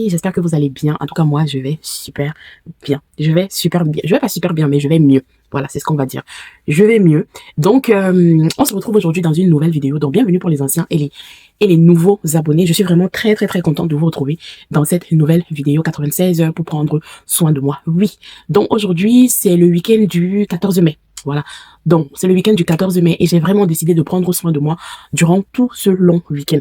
amis, j'espère que vous allez bien. En tout cas, moi, je vais super bien. Je vais super bien. Je vais pas super bien, mais je vais mieux. Voilà, c'est ce qu'on va dire. Je vais mieux. Donc, on se retrouve aujourd'hui dans une nouvelle vidéo. Donc, bienvenue pour les anciens et les nouveaux abonnés. Je suis vraiment très contente de vous retrouver dans cette nouvelle vidéo 96 heures pour prendre soin de moi. Oui. Donc, aujourd'hui, c'est le week-end du 14 mai. Voilà. Donc, c'est le week-end du 14 mai et j'ai vraiment décidé de prendre soin de moi durant tout ce long week-end.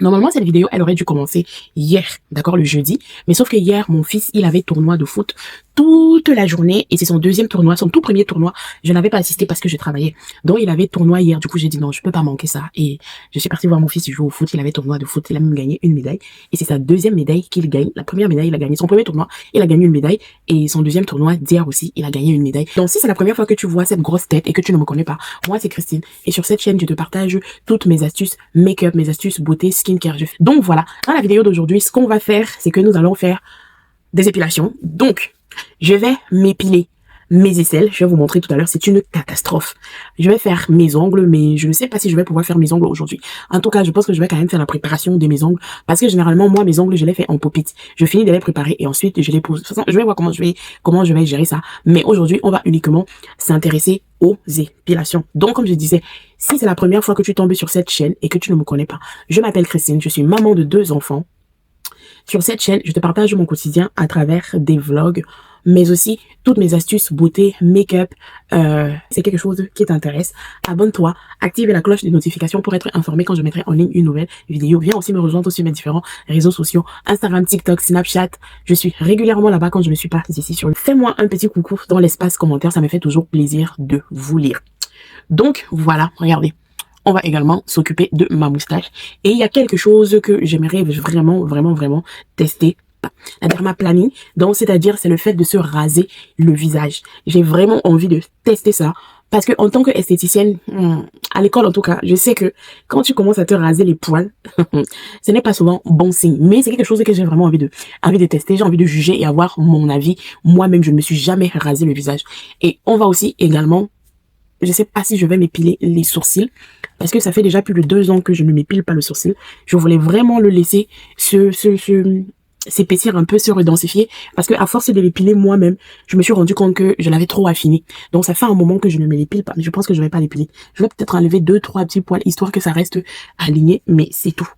Normalement, cette vidéo, elle aurait dû commencer hier, d'accord, le jeudi. Mais sauf que hier, mon fils, il avait tournoi de foot toute la journée et c'est son deuxième tournoi, son tout premier tournoi. Je n'avais pas assisté parce que je travaillais. Donc, il avait tournoi hier. Du coup, j'ai dit non, je peux pas manquer ça. Et je suis partie voir mon fils jouer au foot. Il avait tournoi de foot. Il a même gagné une médaille. Et c'est sa deuxième médaille qu'il gagne. La première médaille, il a gagné. Son premier tournoi, il a gagné une médaille. Et son deuxième tournoi, d'hier aussi, il a gagné une médaille. Donc, si c'est la première fois que tu vois cette grosse tête et que tu ne me connais pas, moi, c'est Christine. Et sur cette chaîne, je te partage toutes mes astuces make-up, mes astuces beauté, skincare. Donc, voilà. Dans la vidéo d'aujourd'hui, ce qu'on va faire, c'est que nous allons faire des épilations. Donc, je vais m'épiler mes aisselles. Je vais vous montrer tout à l'heure, c'est une catastrophe. Je vais faire mes ongles, mais je ne sais pas si je vais pouvoir faire mes ongles aujourd'hui. En tout cas, je pense que je vais quand même faire la préparation de mes ongles parce que généralement, moi, mes ongles, je les fais en pop-it. Je finis de les préparer et ensuite, je les pose. De toute façon, je vais voir comment je vais gérer ça. Mais aujourd'hui, on va uniquement s'intéresser aux épilations. Donc, comme je disais, si c'est la première fois que tu tombes sur cette chaîne et que tu ne me connais pas, je m'appelle Christine, je suis maman de 2 enfants. Sur cette chaîne, je te partage mon quotidien à travers des vlogs, mais aussi toutes mes astuces beauté, make-up. C'est quelque chose qui t'intéresse. Abonne-toi, active la cloche de notification pour être informé quand je mettrai en ligne une nouvelle vidéo. Viens aussi me rejoindre sur mes différents réseaux sociaux, Instagram, TikTok, Snapchat. Je suis régulièrement là-bas quand je ne suis pas ici sur le... Fais-moi un petit coucou dans l'espace commentaire, ça me fait toujours plaisir de vous lire. Donc voilà, regardez. On va également s'occuper de ma moustache. Et il y a quelque chose que j'aimerais vraiment tester. La dermaplaning, donc c'est-à-dire c'est le fait de se raser le visage. J'ai vraiment envie de tester ça. Parce que en tant qu'esthéticienne, à l'école en tout cas, je sais que quand tu commences à te raser les poils, ce n'est pas souvent bon signe. Mais c'est quelque chose que j'ai vraiment envie de tester. J'ai envie de juger et avoir mon avis. Moi-même, je ne me suis jamais rasé le visage. Et on va aussi également... Je sais pas si je vais m'épiler les sourcils parce que ça fait déjà plus de 2 ans que je ne m'épile pas le sourcil. Je voulais vraiment le laisser s'épaissir un peu, se redensifier parce que à force de l'épiler moi-même, je me suis rendu compte que je l'avais trop affiné. Donc ça fait un moment que je ne me l'épile pas, mais je pense que je vais pas l'épiler. Je vais peut-être enlever 2-3 petits poils histoire que ça reste aligné, mais c'est tout.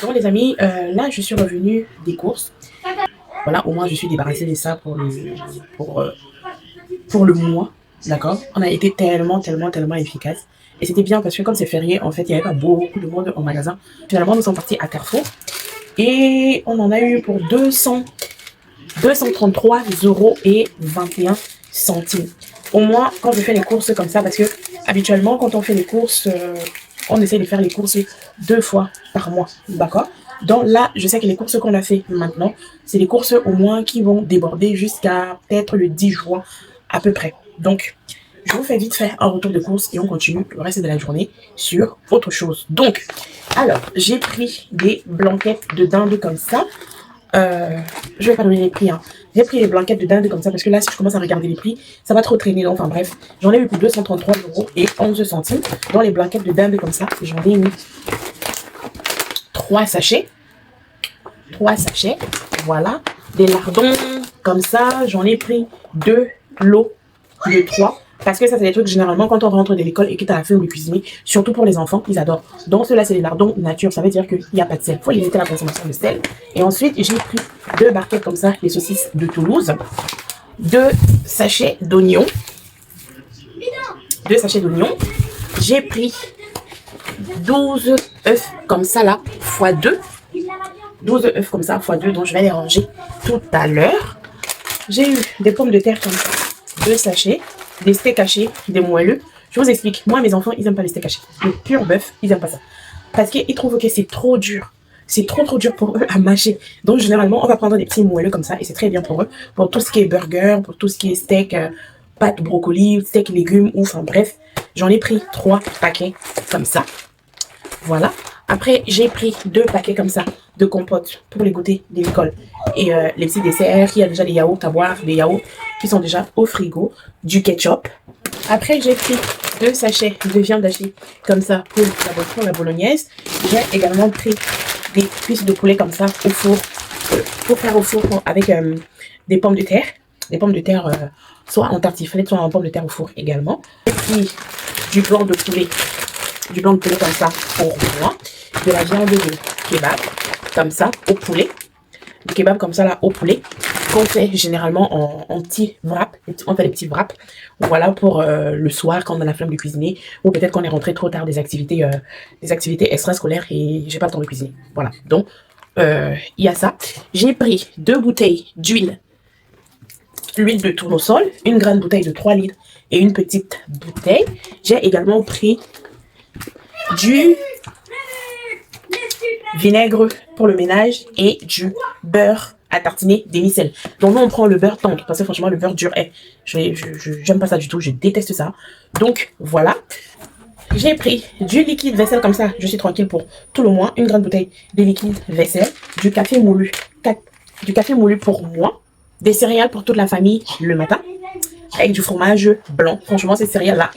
Bon les amis, là je suis revenue des courses. Voilà, au moins je suis débarrassée de ça pour le mois. D'accord? On a été tellement efficace. Et c'était bien parce que comme c'est férié, en fait, il n'y avait pas beaucoup de monde au magasin. Finalement, nous sommes partis à Carrefour. Et on en a eu pour 233,21 €. Au moins, quand je fais les courses comme ça, parce que habituellement, quand on fait les courses, on essaie de faire les courses 2 fois par mois. D'accord? Donc là, je sais que les courses qu'on a fait maintenant, c'est les courses au moins qui vont déborder jusqu'à peut-être le 10 juin à peu près. Donc, je vous fais vite faire un retour de course et on continue le reste de la journée sur autre chose. Donc, alors, j'ai pris des blanquettes de dinde comme ça. Je vais pas donner les prix, hein. J'ai pris les blanquettes de dinde comme ça parce que là, si je commence à regarder les prix, ça va trop traîner. Donc, enfin bref, j'en ai eu pour 233,11 €. Dans les blanquettes de dinde comme ça, j'en ai mis 3 sachets. 3 sachets. Voilà. Des lardons comme ça, j'en ai pris 2 lots de 3. Parce que ça, c'est des trucs, généralement, quand on rentre de l'école et que tu as la flemme de cuisiner, surtout pour les enfants, ils adorent. Donc, ceux-là, c'est des lardons nature. Ça veut dire qu'il n'y a pas de sel. Il faut limiter la consommation de sel. Et ensuite, j'ai pris 2 barquettes comme ça, les saucisses de Toulouse. 2 sachets d'oignons. 2 sachets d'oignons. J'ai pris 12 œufs comme ça, là, x 2. 12 œufs comme ça, x 2, donc je vais les ranger tout à l'heure. J'ai eu des pommes de terre comme ça, 2 sachets. Des steaks hachés, des moelleux. Je vous explique. Moi, mes enfants, ils n'aiment pas les steaks hachés. Le pur bœuf, ils n'aiment pas ça. Parce qu'ils trouvent que c'est trop dur. C'est trop dur pour eux à mâcher. Donc, généralement, on va prendre des petits moelleux comme ça. Et c'est très bien pour eux. Pour tout ce qui est burger, pour tout ce qui est steak, pâtes, brocoli, steak, légumes, ou enfin bref. J'en ai pris 3 paquets comme ça. Voilà. Après, j'ai pris 2 paquets comme ça de compote pour les goûter de l'école. Et les petits desserts, il y a déjà des yaourts à boire, des yaourts qui sont déjà au frigo, du ketchup. Après, j'ai pris 2 sachets de viande hachée comme ça pour la bolognaise. J'ai également pris des cuisses de poulet comme ça au four, pour faire au four avec des pommes de terre. Des pommes de terre soit en tartiflette, soit en pommes de terre au four également. J'ai pris du blanc de poulet. Du blanc de poulet comme ça pour moi. De la viande de kebab comme ça au poulet. Du kebab comme ça là au poulet. Qu'on fait généralement en petits wraps. On fait des petits wraps. Voilà pour le soir quand on a la flemme de cuisiner. Ou peut-être qu'on est rentré trop tard des activités extrascolaires et j'ai pas le temps de cuisiner. Voilà. Donc il y a ça. J'ai pris 2 bouteilles d'huile. L'huile de tournesol. Une grande bouteille de 3 litres. Et une petite bouteille. J'ai également pris du vinaigre pour le ménage et du beurre à tartiner demi-sel. Donc nous on prend le beurre tendre parce que franchement le beurre dur j'aime pas ça du tout, je déteste ça. Donc voilà, j'ai pris du liquide vaisselle comme ça, je suis tranquille pour tout le mois. Une grande bouteille de liquide vaisselle, du café moulu pour moi, des céréales pour toute la famille le matin avec du fromage blanc. Franchement ces céréales là,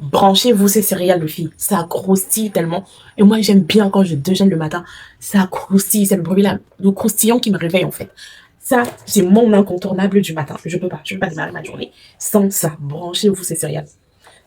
branchez-vous ces céréales de filles, ça croustille tellement. Et moi j'aime bien quand je déjeune le matin, ça croustille, c'est le bruit là, le croustillant qui me réveille en fait. Ça, c'est mon incontournable du matin. Je peux pas démarrer ma journée sans ça. Branchez-vous ces céréales.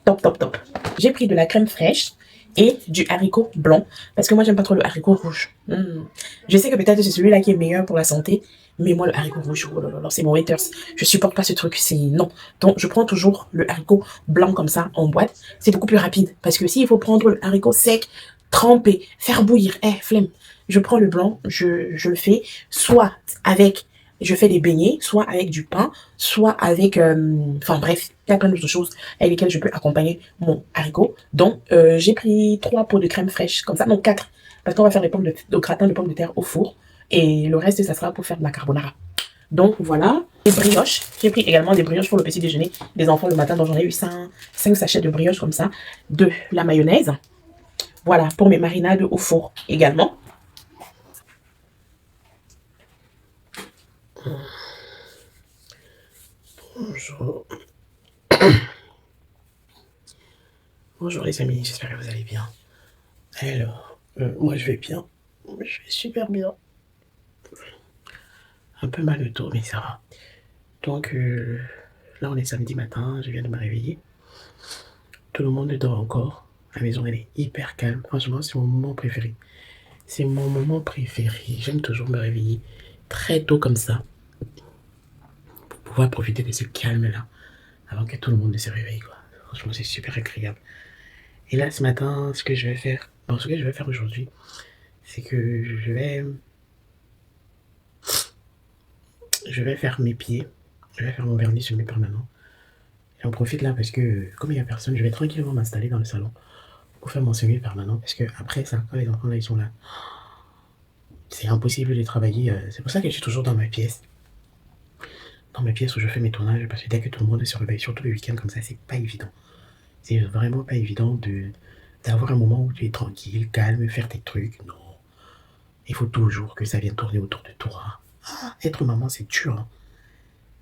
Top. J'ai pris de la crème fraîche et du haricot blanc parce que moi j'aime pas trop le haricot rouge. Je sais que peut-être c'est celui-là qui est meilleur pour la santé, mais moi le haricot rouge, oh là là, c'est mon haters. Je supporte pas ce truc, c'est non. Donc je prends toujours le haricot blanc comme ça en boîte, c'est beaucoup plus rapide parce que s'il faut prendre le haricot sec, tremper, faire bouillir, flemme. Je prends le blanc, je le fais soit avec, je fais des beignets, soit avec du pain, soit avec, enfin bref, il y a plein d'autres choses avec lesquelles je peux accompagner mon haricot. Donc, j'ai pris 3 pots de crème fraîche, comme ça, non 4, parce qu'on va faire le gratin de pommes de terre au four, et le reste, ça sera pour faire de la carbonara. Donc voilà, des brioches. J'ai pris également des brioches pour le petit déjeuner des enfants le matin, donc j'en ai eu 5 sachets de brioches comme ça, de la mayonnaise. Voilà, pour mes marinades au four également. Bonjour. Bonjour les amis, j'espère que vous allez bien. Alors, moi je vais bien. Je vais super bien. Un peu mal de dos, mais ça va. Donc là on est samedi matin, je viens de me réveiller. Tout le monde dort encore. La maison elle est hyper calme. Franchement, c'est mon moment préféré. C'est mon moment préféré. J'aime toujours me réveiller très tôt comme ça. pouvoir profiter de ce calme-là avant que tout le monde ne se réveille, quoi. Franchement, c'est super agréable. Et là, ce matin, ce que je vais faire, bon, ce que je vais faire aujourd'hui, c'est que je vais faire mes pieds, je vais faire mon vernis semi-permanent. Et on profite là parce que, comme il n'y a personne, je vais tranquillement m'installer dans le salon pour faire mon semi-permanent parce que après ça, quand les enfants là, ils sont là, c'est impossible de travailler. C'est pour ça que je suis toujours dans ma pièce. Dans ma pièce où je fais mes tournages parce que dès que tout le monde se réveille, surtout le week-end comme ça, c'est pas évident. C'est vraiment pas évident d'avoir un moment où tu es tranquille, calme, faire tes trucs. Non. Il faut toujours que ça vienne tourner autour de toi. Ah, être maman, c'est dur. Hein.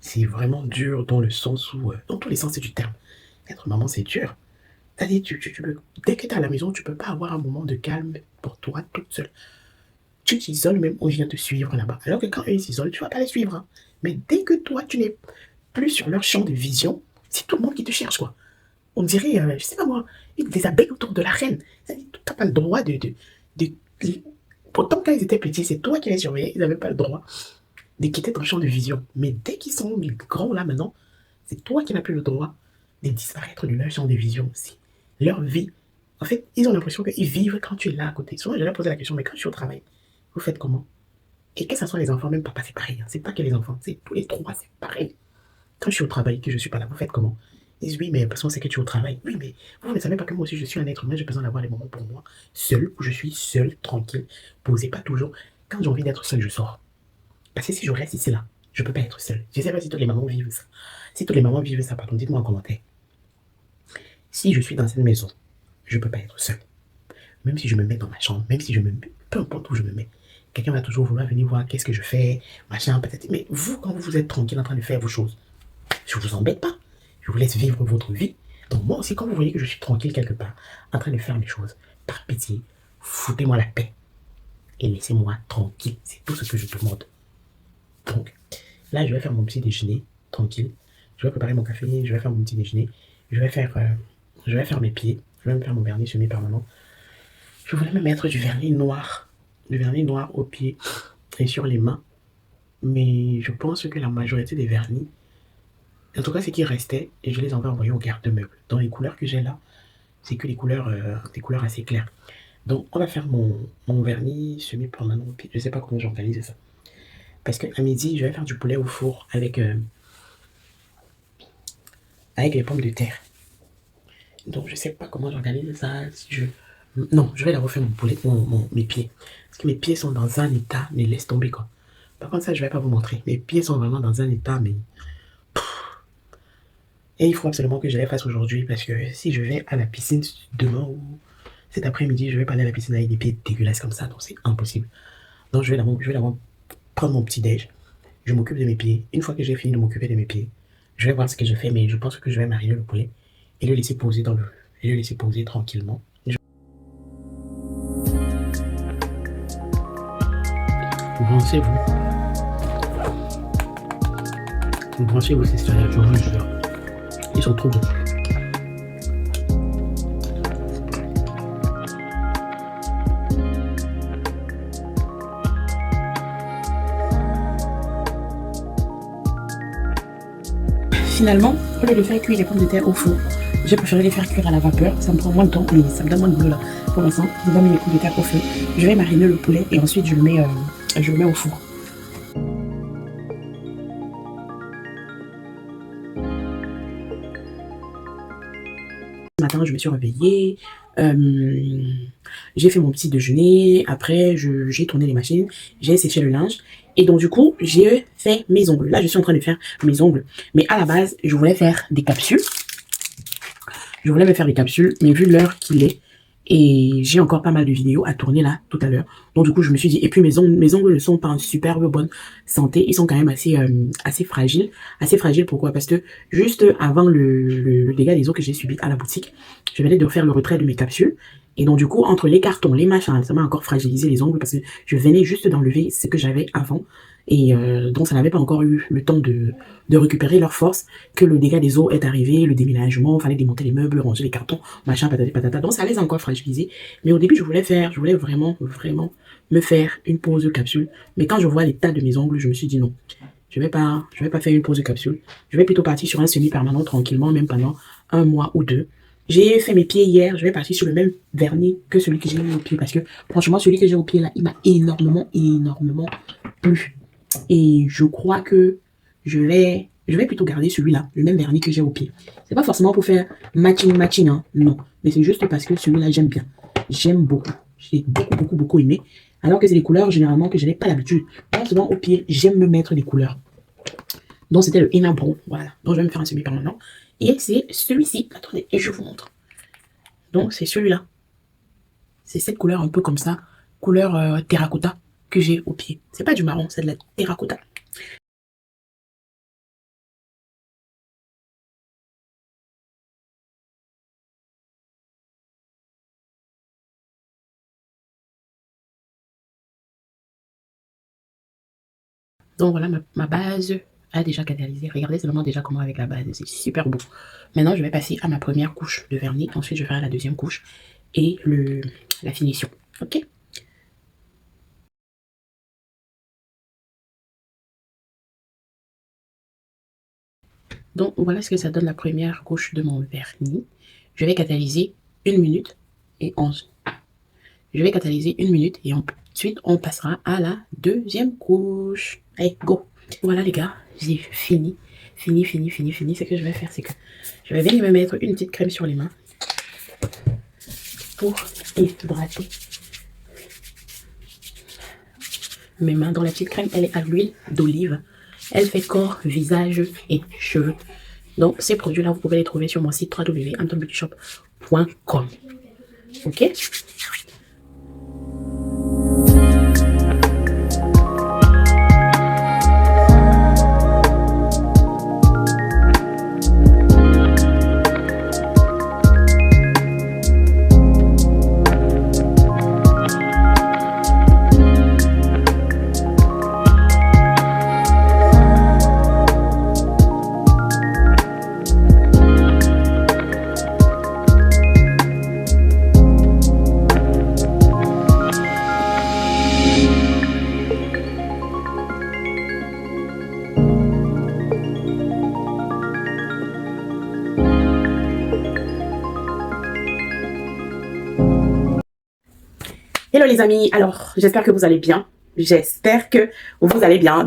C'est vraiment dur dans le sens où, dans tous les sens du terme. Être maman, c'est dur. C'est-à-dire, dès que tu es à la maison, tu peux pas avoir un moment de calme pour toi toute seule. Tu t'isoles même, on vient te suivre là-bas. Alors que quand eux ils s'isolent, tu vas pas les suivre. Hein. Mais dès que toi, tu n'es plus sur leur champ de vision, c'est tout le monde qui te cherche, quoi. On dirait, je sais pas moi, des abeilles autour de la reine. Tu n'as pas le droit de... Pourtant, quand ils étaient petits, c'est toi qui les surveillais. Ils n'avaient pas le droit de quitter ton champ de vision. Mais dès qu'ils sont grands là maintenant, c'est toi qui n'as plus le droit de disparaître de leur champ de vision. C'est leur vie. En fait, ils ont l'impression qu'ils vivent quand tu es là à côté. Souvent, je leur posé la question, mais quand je suis au travail, vous faites comment? Et que ce soit les enfants, même papa, c'est pareil. Hein. C'est pas que les enfants, c'est tous les trois, c'est pareil. Quand je suis au travail, que je suis pas là, vous faites comment? Ils disent oui, mais parce qu'on sait que tu es au travail. Oui, mais vous ne savez pas que moi aussi je suis un être humain, j'ai besoin d'avoir des moments pour moi, seul, où je suis seul, tranquille, posé, pas toujours. Quand j'ai envie d'être seul, je sors. Parce que si je reste ici là, je peux pas être seul. Je sais pas si toutes les mamans vivent ça. Si toutes les mamans vivent ça, pardon, dites-moi en commentaire. Si je suis dans cette maison, je peux pas être seul. Même si je me mets dans ma chambre, même si je me mets, peu importe où je me mets, quelqu'un va toujours vouloir venir voir qu'est-ce que je fais, machin, peut-être. Mais vous, quand vous êtes tranquille en train de faire vos choses, je vous embête pas. Je vous laisse vivre votre vie. Donc moi aussi, quand vous voyez que je suis tranquille quelque part, en train de faire mes choses, par pitié, foutez-moi la paix. Et laissez-moi tranquille. C'est tout ce que je demande. Donc, là, je vais faire mon petit déjeuner, tranquille. Je vais préparer mon café, je vais faire mon petit déjeuner. Je vais faire mes pieds. Je vais me faire mon vernis semi-permanent. Je voulais me mettre du vernis noir. Du vernis noir aux pieds et sur les mains. Mais je pense que la majorité des vernis, en tout cas, ce qui restait, et je les avais envoyés au garde-meuble. Dans les couleurs que j'ai là, c'est que des couleurs assez claires. Donc, on va faire mon vernis semi-permanent. Je ne sais pas comment j'organise ça. Parce qu'à midi, je vais faire du poulet au four avec les pommes de terre. Donc, je ne sais pas comment j'organise ça. Non, je vais la refaire mes pieds. Parce que mes pieds sont dans un état, mais laisse tomber quoi. Par contre, ça, je ne vais pas vous montrer. Mes pieds sont vraiment dans un état, mais... Et il faut absolument que je les fasse aujourd'hui parce que si je vais à la piscine demain ou cet après-midi, je vais pas aller à la piscine avec des pieds dégueulasses comme ça, donc c'est impossible. Donc je vais d'abord prendre mon petit déj, je m'occupe de mes pieds. Une fois que j'ai fini de m'occuper de mes pieds, je vais voir ce que je fais, mais je pense que je vais mariner le poulet et le laisser poser tranquillement. Branchez-vous ces céréales, je vous jure. Ils sont trop bons. Finalement, au lieu de faire cuire les pommes de terre au four, j'ai préféré les faire cuire à la vapeur. Ça me prend moins de temps, mais ça me donne moins de boulot là. Pour l'instant, je vais mettre les pommes de terre au feu. Je vais mariner le poulet et ensuite je le mets au four. Ce matin, je me suis réveillée, j'ai fait mon petit déjeuner, après j'ai tourné les machines, j'ai séché le linge, et donc du coup, j'ai fait mes ongles. Là, je suis en train de faire mes ongles, mais à la base, je voulais faire des capsules. Je voulais me faire des capsules, mais vu l'heure qu'il est, et j'ai encore pas mal de vidéos à tourner là, tout à l'heure. Donc du coup, je me suis dit, et puis mes ongles ne sont pas en superbe bonne santé. Ils sont quand même assez fragiles. Assez fragiles, pourquoi? Parce que juste avant le dégât des eaux que j'ai subi à la boutique, je venais de faire le retrait de mes capsules. Et donc du coup, entre les cartons, les machins, ça m'a encore fragilisé les ongles parce que je venais juste d'enlever ce que j'avais avant. Et donc ça n'avait pas encore eu le temps de récupérer leur force, que le dégât des eaux est arrivé, le déménagement, fallait démonter les meubles, ranger les cartons, machin, patati patata. Donc ça les a encore fragilisés. Mais au début, je voulais vraiment me faire une pause de capsule. Mais quand je vois l'état de mes ongles, je me suis dit non. Je vais pas faire une pause de capsule. Je vais plutôt partir sur un semi-permanent tranquillement, même pendant un mois ou deux. J'ai fait mes pieds hier. Je vais partir sur le même vernis que celui que j'ai au pied parce que franchement, celui que j'ai au pied là, il m'a énormément plu. Et je crois que je vais plutôt garder celui-là, le même vernis que j'ai au pied. C'est pas forcément pour faire matching, hein, non. Mais c'est juste parce que celui-là, j'aime bien. J'aime beaucoup. J'ai beaucoup aimé. Alors que c'est des couleurs, généralement, que je n'ai pas l'habitude. Moi, souvent, au pied, j'aime me mettre des couleurs. Donc, c'était le Henna Brown. Voilà. Donc, je vais me faire un semi-permanent. Et c'est celui-ci. Attendez, et je vous montre. Donc, c'est celui-là. C'est cette couleur un peu comme ça. Couleur terracotta que j'ai au pied. C'est pas du marron, c'est de la terracotta. Donc voilà, ma base a déjà catalysé. Regardez seulement déjà comment avec la base, c'est super beau. Maintenant, je vais passer à ma première couche de vernis. Ensuite, je vais faire la deuxième couche et la finition. Ok? Donc voilà ce que ça donne la première couche de mon vernis. Je vais catalyser 1 minute et 11. Je vais catalyser 1 minute et ensuite on passera à la deuxième couche. Allez, go! Voilà les gars, j'ai fini. Ce que je vais faire, c'est que je vais venir me mettre une petite crème sur les mains pour hydrater mes mains. Dans la petite crème, elle est à l'huile d'olive. Elle fait corps, visage et cheveux. Donc ces produits-là, vous pouvez les trouver sur mon site www.antonbeautyshop.com. Ok? Hello les amis, alors j'espère que vous allez bien.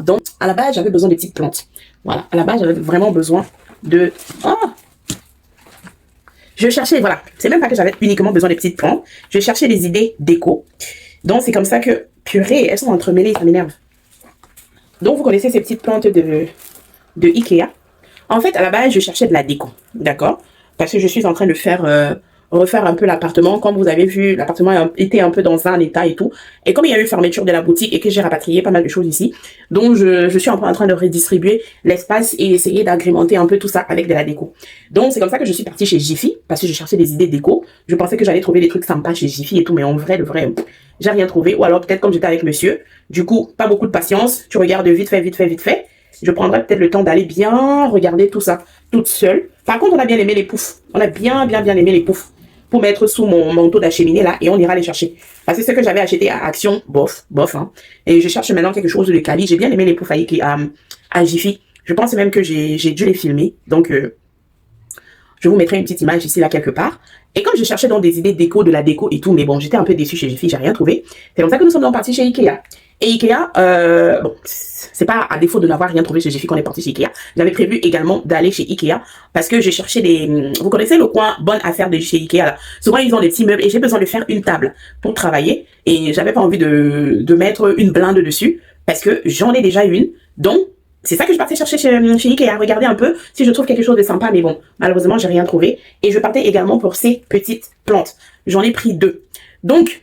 Donc à la base j'avais besoin de petites plantes. Voilà, à la base j'avais vraiment besoin de... Je cherchais, voilà, c'est même pas que j'avais uniquement besoin de petites plantes. Je cherchais des idées déco. Donc c'est comme ça que, purée, elles sont entremêlées, ça m'énerve. Donc vous connaissez ces petites plantes de Ikea. En fait à la base je cherchais de la déco, d'accord? Parce que je suis en train de refaire un peu l'appartement. Comme vous avez vu, l'appartement était un peu dans un état et tout. Et comme il y a eu fermeture de la boutique et que j'ai rapatrié pas mal de choses ici, donc je suis en train de redistribuer l'espace et essayer d'agrémenter un peu tout ça avec de la déco. Donc c'est comme ça que je suis partie chez Jiffy parce que je cherchais des idées déco. Je pensais que j'allais trouver des trucs sympas chez Jiffy et tout, mais en vrai, j'ai rien trouvé. Ou alors peut-être comme j'étais avec monsieur, du coup, pas beaucoup de patience. Tu regardes vite fait. Je prendrai peut-être le temps d'aller bien regarder tout ça toute seule. Par contre, on a bien aimé les poufs. On a bien aimé les poufs pour mettre sous mon manteau d'acheminée là et on ira les chercher. Parce que ce que j'avais acheté à Action, bof, hein. Et je cherche maintenant quelque chose de quali. J'ai bien aimé les poufs à Jiffy. Je pense même que j'ai dû les filmer. Donc, je vous mettrai une petite image ici là quelque part. Et comme je cherchais dans des idées déco, de la déco et tout, mais bon, j'étais un peu déçue chez Jiffy, j'ai rien trouvé. C'est comme ça que nous sommes donc partis chez Ikea. Et Ikea, bon, c'est pas à défaut de n'avoir rien trouvé chez Jiffy qu'on est parti chez Ikea. J'avais prévu également d'aller chez Ikea parce que j'ai cherché des... Vous connaissez le coin bonne affaire de chez Ikea là. Souvent ils ont des petits meubles et j'ai besoin de faire une table pour travailler. Et j'avais pas envie de mettre une blinde dessus parce que j'en ai déjà une. Donc, c'est ça que je partais chercher chez Ikea. Regardez un peu si je trouve quelque chose de sympa. Mais bon, malheureusement, j'ai rien trouvé. Et je partais également pour ces petites plantes. J'en ai pris 2. Donc,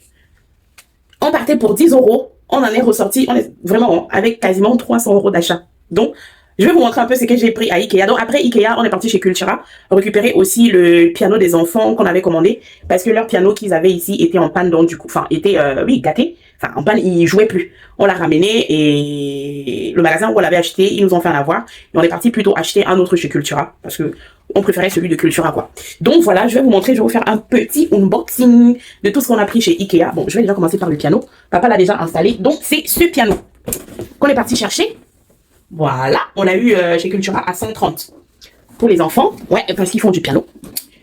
on partait pour 10 €. On en est ressorti, on est vraiment avec quasiment 300 € d'achat. Donc, je vais vous montrer un peu ce que j'ai pris à Ikea. Donc, après Ikea, on est parti chez Cultura, récupérer aussi le piano des enfants qu'on avait commandé, parce que leur piano qu'ils avaient ici était en panne, donc du coup, enfin, était, gâté. Enfin, en panne, il jouait plus. On l'a ramené et le magasin où on l'avait acheté, ils nous ont fait en avoir. Et on est parti plutôt acheter un autre chez Cultura, parce que on préférait celui de Cultura, quoi. Donc voilà, je vais vous faire un petit unboxing de tout ce qu'on a pris chez Ikea. Bon, je vais déjà commencer par le piano. Papa l'a déjà installé. Donc, c'est ce piano qu'on est parti chercher. Voilà, on a eu chez Cultura à 130 pour les enfants. Ouais, parce qu'ils font du piano.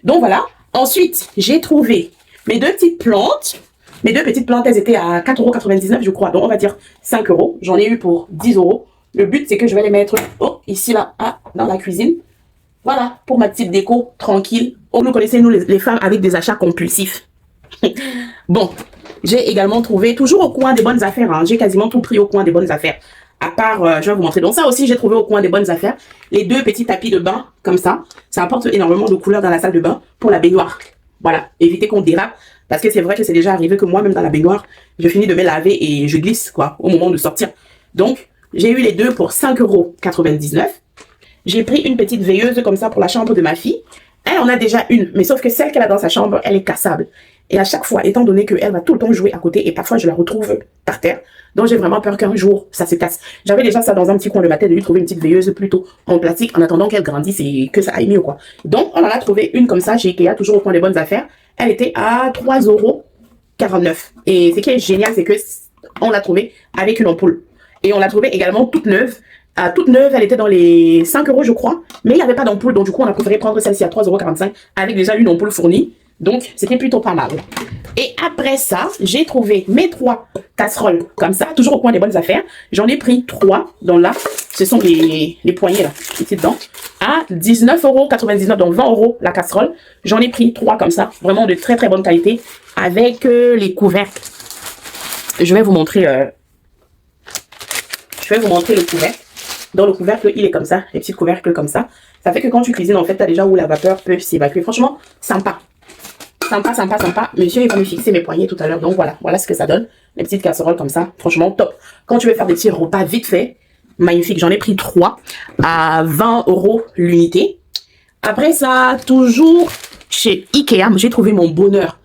Donc voilà. Ensuite, j'ai trouvé mes deux petites plantes. Mes deux petites plantes, elles étaient à 4,99 €, je crois. Donc, on va dire 5 €. J'en ai eu pour 10 €. Le but, c'est que je vais les mettre ici, là, dans la cuisine. Voilà, pour ma petite déco, tranquille. Oh, vous connaissez, nous, les femmes, avec des achats compulsifs. Bon, j'ai également trouvé, toujours au coin des bonnes affaires, hein, j'ai quasiment tout pris au coin des bonnes affaires. À part, je vais vous montrer. Donc ça aussi, j'ai trouvé au coin des bonnes affaires. Les deux petits tapis de bain, comme ça. Ça apporte énormément de couleurs dans la salle de bain pour la baignoire. Voilà, évitez qu'on dérape. Parce que c'est vrai que c'est déjà arrivé que moi-même dans la baignoire, je finis de me laver et je glisse, quoi, au moment de sortir. Donc, j'ai eu les deux pour 5,99 €. J'ai pris une petite veilleuse comme ça pour la chambre de ma fille. Elle en a déjà une, mais sauf que celle qu'elle a dans sa chambre, elle est cassable. Et à chaque fois, étant donné qu'elle va tout le temps jouer à côté, et parfois je la retrouve par terre, donc j'ai vraiment peur qu'un jour, ça se casse. J'avais déjà ça dans un petit coin de ma tête, de lui trouver une petite veilleuse plutôt en plastique, en attendant qu'elle grandisse et que ça aille mieux, quoi. Donc, on en a trouvé une comme ça chez Ikea, toujours au coin des bonnes affaires. Elle était à 3,49 €. Et ce qui est génial, c'est que on l'a trouvée avec une ampoule. Et on l'a trouvée également toute neuve. Toute neuve, elle était dans les 5 € je crois, mais il n'y avait pas d'ampoule, donc du coup on a préféré prendre celle-ci à 3,45 € avec déjà une ampoule fournie, donc c'était plutôt pas mal. Et après ça, j'ai trouvé mes 3 casseroles comme ça, toujours au coin des bonnes affaires. J'en ai pris 3, donc là, ce sont les poignées là, ici dedans, à 19,99 €, donc 20 € la casserole. J'en ai pris 3 comme ça, vraiment de très très bonne qualité, avec les couvercles. Je vais vous montrer le couvercle. Dans le couvercle, il est comme ça, les petits couvercles comme ça. Ça fait que quand tu cuisines, en fait, tu as déjà où la vapeur peut s'évacuer. Franchement, sympa. Sympa, sympa, sympa. Monsieur, il va me fixer mes poignets tout à l'heure. Donc voilà, voilà ce que ça donne. Les petites casseroles comme ça. Franchement, top. Quand tu veux faire des petits repas vite fait, magnifique. J'en ai pris 3 à 20 € l'unité. Après ça, toujours chez Ikea, j'ai trouvé mon bonheur.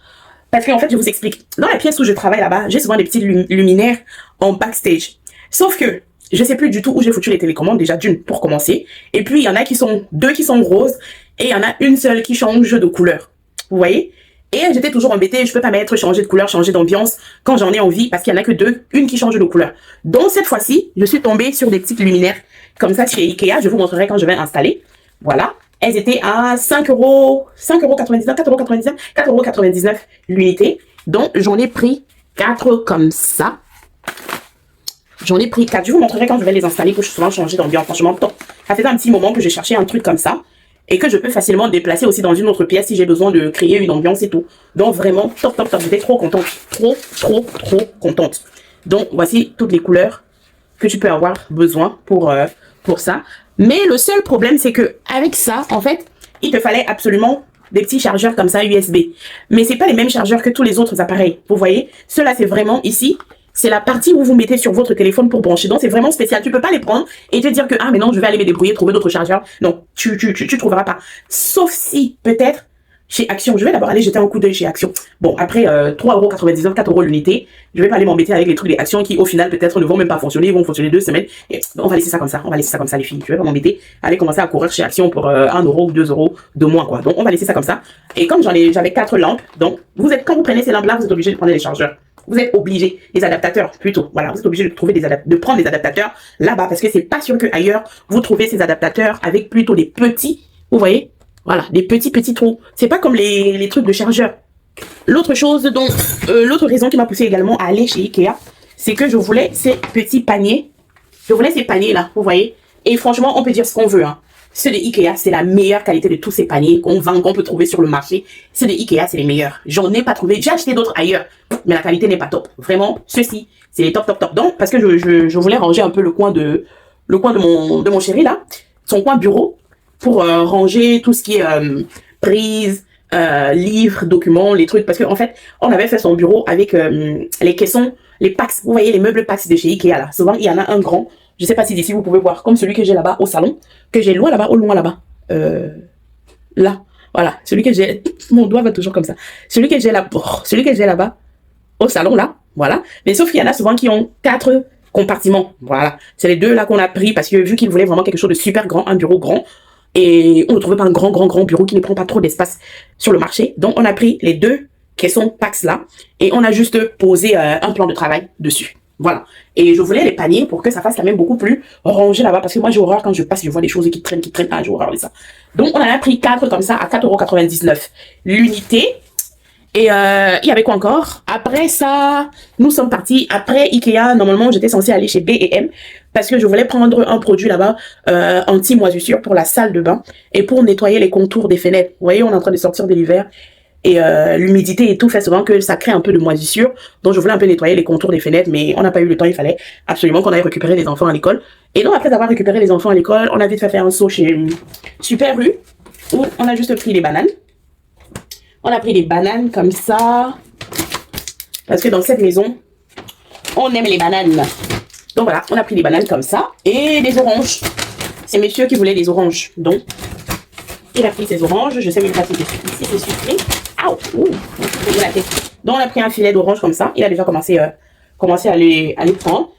Parce qu'en fait, je vous explique. Dans la pièce où je travaille là-bas, j'ai souvent des petits luminaires en backstage. Sauf que je sais plus du tout où j'ai foutu les télécommandes, déjà d'une pour commencer. Et puis, il y en a qui sont, 2 qui sont roses et il y en a une seule qui change de couleur. Vous voyez? Et j'étais toujours embêtée, je peux pas mettre changer de couleur, changer d'ambiance quand j'en ai envie parce qu'il y en a que 2, une qui change de couleur. Donc, cette fois-ci, je suis tombée sur des petites luminaires comme ça chez Ikea. Je vous montrerai quand je vais installer. Voilà. Elles étaient à 5 €, 5,99 €, 4,99 €, 4,99 € l'unité. Donc, j'en ai pris 4 comme ça. J'en ai pris 4. Je vous montrerai quand je vais les installer que je suis souvent changé d'ambiance. Franchement, top. Ça fait un petit moment que j'ai cherché un truc comme ça. Et que je peux facilement déplacer aussi dans une autre pièce si j'ai besoin de créer une ambiance et tout. Donc vraiment, top, top, top. J'étais trop contente. Trop, trop, trop contente. Donc, voici toutes les couleurs que tu peux avoir besoin pour ça. Mais le seul problème, c'est que avec ça, en fait, il te fallait absolument des petits chargeurs comme ça, USB. Mais c'est pas les mêmes chargeurs que tous les autres appareils. Vous voyez? Ceux-là, c'est vraiment ici. C'est la partie où vous mettez sur votre téléphone pour brancher. Donc, c'est vraiment spécial. Tu peux pas les prendre et te dire que, ah, mais non, je vais aller me débrouiller, trouver d'autres chargeurs. Non, tu trouveras pas. Sauf si, peut-être, chez Action. Je vais d'abord aller jeter un coup d'œil chez Action. Bon, après, 3,99 €, 4 € l'unité. Je vais pas aller m'embêter avec les trucs des Actions qui, au final, peut-être ne vont même pas fonctionner. Ils vont fonctionner 2 semaines. Et on va laisser ça comme ça. On va laisser ça comme ça, les filles. Je vais pas m'embêter. Aller commencer à courir chez Action pour 1 € ou 2 € de moins, quoi. Donc, on va laisser ça comme ça. Et comme j'avais 4 lampes, donc, quand vous prenez ces lampes-là, vous êtes obligé de prendre les chargeurs. Vous êtes obligé, les adaptateurs plutôt, voilà, vous êtes obligé de trouver de prendre des adaptateurs là-bas parce que c'est pas sûr que ailleurs vous trouvez ces adaptateurs avec plutôt des petits, vous voyez, voilà, des petits trous. C'est pas comme les trucs de chargeur. L'autre chose, donc, l'autre raison qui m'a poussé également à aller chez Ikea, c'est que je voulais ces petits paniers. Je voulais ces paniers là, vous voyez. Et franchement, on peut dire ce qu'on veut, hein. Ceux de Ikea, c'est la meilleure qualité de tous ces paniers qu'on vend, qu'on peut trouver sur le marché. Ceux de Ikea, c'est les meilleurs. J'en ai pas trouvé. J'ai acheté d'autres ailleurs, mais la qualité n'est pas top. Vraiment, ceux-ci, c'est les top, top, top. Donc, parce que je voulais ranger un peu le coin de mon chéri, là. Son coin bureau, pour ranger tout ce qui est prise, livres, documents, les trucs. Parce qu'en fait, on avait fait son bureau avec les caissons, les packs. Vous voyez, les meubles packs de chez Ikea, là. Souvent, il y en a un grand. Je sais pas si d'ici vous pouvez voir, comme celui que j'ai là-bas au salon, que j'ai loin là-bas, au loin là-bas. Là, voilà, celui que j'ai, mon doigt va toujours comme ça. Celui que j'ai là-bas, au salon là, voilà. Mais sauf qu'il y en a souvent qui ont 4 compartiments, voilà. C'est les 2 là qu'on a pris parce que vu qu'ils voulaient vraiment quelque chose de super grand, un bureau grand, et on ne trouvait pas un grand bureau qui ne prend pas trop d'espace sur le marché. Donc on a pris les 2 caissons Pax là, et on a juste posé un plan de travail dessus. Voilà. Et je voulais les paniers pour que ça fasse quand même beaucoup plus rangé là-bas. Parce que moi, j'ai horreur quand je passe, je vois des choses qui traînent. Ah, j'ai horreur de ça. Donc, on en a pris 4 comme ça à 4,99 € l'unité. Et il y avait quoi encore? Après ça, nous sommes partis. Après Ikea, normalement, j'étais censée aller chez B&M parce que je voulais prendre un produit là-bas anti-moisissure pour la salle de bain et pour nettoyer les contours des fenêtres. Vous voyez, on est en train de sortir de l'hiver. Et l'humidité et tout fait souvent que ça crée un peu de moisissure. Donc je voulais un peu nettoyer les contours des fenêtres, mais on n'a pas eu le temps. Il fallait absolument qu'on aille récupérer les enfants à l'école. Et donc après avoir récupéré les enfants à l'école, on a vite fait faire un saut chez Super U, où on a juste pris les bananes. On a pris des bananes comme ça. Parce que dans cette maison, on aime les bananes. Donc voilà, on a pris des bananes comme ça. Et des oranges. C'est monsieur qui voulait des oranges. Donc, il a pris ses oranges. Je sais même pas si c'est sucré. Donc on a pris un filet d'orange comme ça. Il a déjà commencé à les prendre.